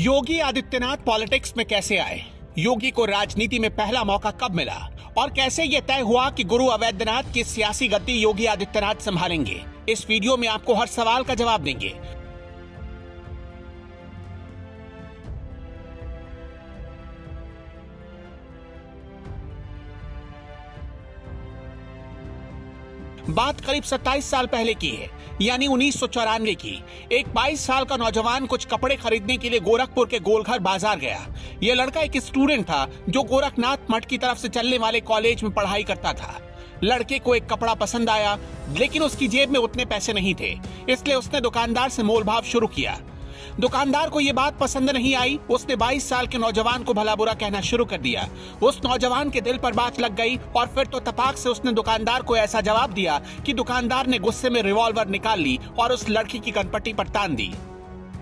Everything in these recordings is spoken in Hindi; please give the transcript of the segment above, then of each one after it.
योगी आदित्यनाथ पॉलिटिक्स में कैसे आए? योगी को राजनीति में पहला मौका कब मिला और कैसे यह तय हुआ कि गुरु अवैधनाथ की सियासी गद्दी योगी आदित्यनाथ संभालेंगे? इस वीडियो में आपको हर सवाल का जवाब देंगे। बात करीब 27 साल पहले की है, यानी 1994 की। एक 22 साल का नौजवान कुछ कपड़े खरीदने के लिए गोरखपुर के गोलघर बाजार गया। यह लड़का एक स्टूडेंट था जो गोरखनाथ मठ की तरफ से चलने वाले कॉलेज में पढ़ाई करता था। लड़के को एक कपड़ा पसंद आया, लेकिन उसकी जेब में उतने पैसे नहीं थे, इसलिए उसने दुकानदार से मोलभाव शुरू किया। दुकानदार को ये बात पसंद नहीं आई। उसने 22 साल के नौजवान को भला बुरा कहना शुरू कर दिया। उस नौजवान के दिल पर बात लग गई और फिर तो तपाक से उसने दुकानदार को ऐसा जवाब दिया कि दुकानदार ने गुस्से में रिवॉल्वर निकाल ली और उस लड़की की कनपट्टी पर तान दी।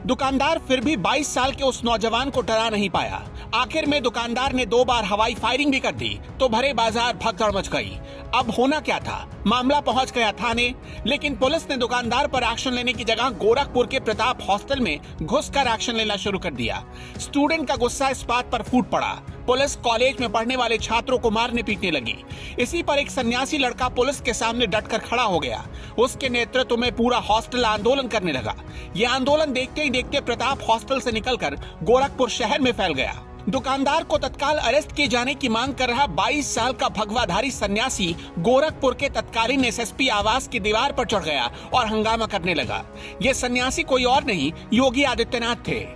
दुकानदार फिर भी 22 साल के उस नौजवान को डरा नहीं पाया। आखिर में दुकानदार ने 2 बार हवाई फायरिंग भी कर दी तो भरे बाजार भगदड़ मच गई। अब होना क्या था? मामला पहुंच गया थाने, लेकिन पुलिस ने दुकानदार पर एक्शन लेने की जगह गोरखपुर के प्रताप हॉस्टल में घुसकर एक्शन लेना शुरू कर दिया। स्टूडेंट का गुस्सा इस बात पर फूट पड़ा। पुलिस कॉलेज में पढ़ने वाले छात्रों को मारने पीटने लगी। इसी पर एक सन्यासी लड़का पुलिस के सामने डटकर खड़ा हो गया। उसके नेतृत्व में पूरा हॉस्टल आंदोलन करने लगा। यह आंदोलन देखते ही देखते प्रताप हॉस्टल से निकलकर गोरखपुर शहर में फैल गया। दुकानदार को तत्काल अरेस्ट किए जाने की मांग कर रहा 22 साल का भगवाधारी सन्यासी गोरखपुर के तत्कालीन एसएसपी आवास की दीवार पर चढ़ गया और हंगामा करने लगा। ये सन्यासी कोई और नहीं, योगी आदित्यनाथ थे।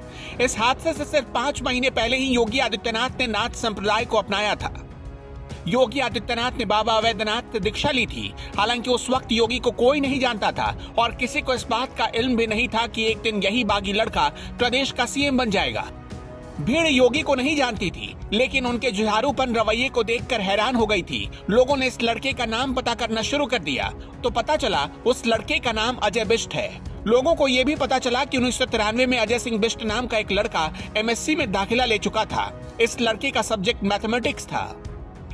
इस हादसे से सिर्फ 5 महीने पहले ही योगी आदित्यनाथ ने नाथ संप्रदाय को अपनाया था। योगी आदित्यनाथ ने बाबा अवैधनाथ से दीक्षा ली थी। हालांकि उस वक्त योगी को कोई नहीं जानता था और किसी को इस बात का इल्म भी नहीं था कि एक दिन यही बागी लड़का प्रदेश का सीएम बन जाएगा। भीड़ योगी को नहीं जानती थी, लेकिन उनके जुझारूपन रवैये को देखकर हैरान हो गई थी। लोगों ने इस लड़के का नाम पता करना शुरू कर दिया तो पता चला उस लड़के का नाम अजय बिष्ट है। लोगों को यह भी पता चला कि 1993 में अजय सिंह बिष्ट नाम का एक लड़का एमएससी में दाखिला ले चुका था। इस लड़के का सब्जेक्ट मैथमेटिक्स था।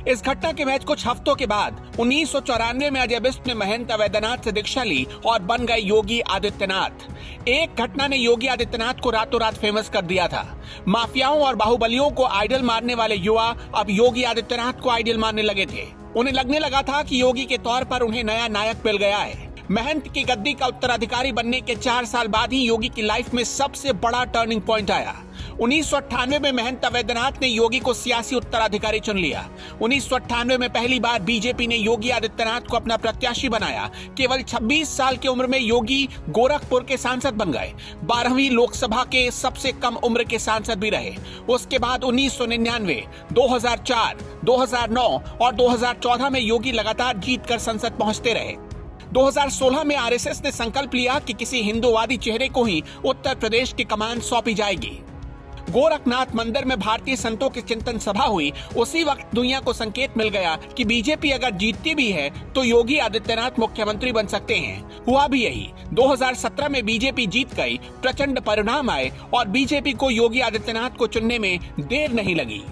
इस घटना के महज कुछ हफ्तों के बाद 1994 में अजय बिष्ट ने महंत अवैधनाथ से दीक्षा ली और बन गए योगी आदित्यनाथ। एक घटना ने योगी आदित्यनाथ को रातों रात फेमस कर दिया था। माफियाओं और बाहुबलियों को आइडल मानने वाले युवा अब योगी आदित्यनाथ को आइडल मानने लगे थे। उन्हें लगने लगा था कि योगी के तौर पर उन्हें नया नायक मिल गया है। महंत की गद्दी का उत्तराधिकारी बनने के 4 साल बाद ही योगी की लाइफ में सबसे बड़ा टर्निंग पॉइंट आया। 1998 में महंत अवैधनाथ ने योगी को सियासी उत्तराधिकारी चुन लिया। 1998 में पहली बार बीजेपी ने योगी आदित्यनाथ को अपना प्रत्याशी बनाया। केवल 26 साल की उम्र में योगी गोरखपुर के सांसद बन गए। 12वीं लोकसभा के सबसे कम उम्र के सांसद भी रहे। उसके बाद 1999, 2004, 2009 और 2014 में योगी लगातार जीतकर संसद पहुंचते रहे। 2016 में आरएसएस ने संकल्प लिया कि किसी हिंदूवादी चेहरे को ही उत्तर प्रदेश की कमान सौंपी जाएगी। गोरखनाथ मंदिर में भारतीय संतों की चिंतन सभा हुई। उसी वक्त दुनिया को संकेत मिल गया कि बीजेपी अगर जीतती भी है तो योगी आदित्यनाथ मुख्यमंत्री बन सकते हैं। हुआ भी यही। 2017 में बीजेपी जीत गई। प्रचंड परिणाम आए और बीजेपी को योगी आदित्यनाथ को चुनने में देर नहीं लगी।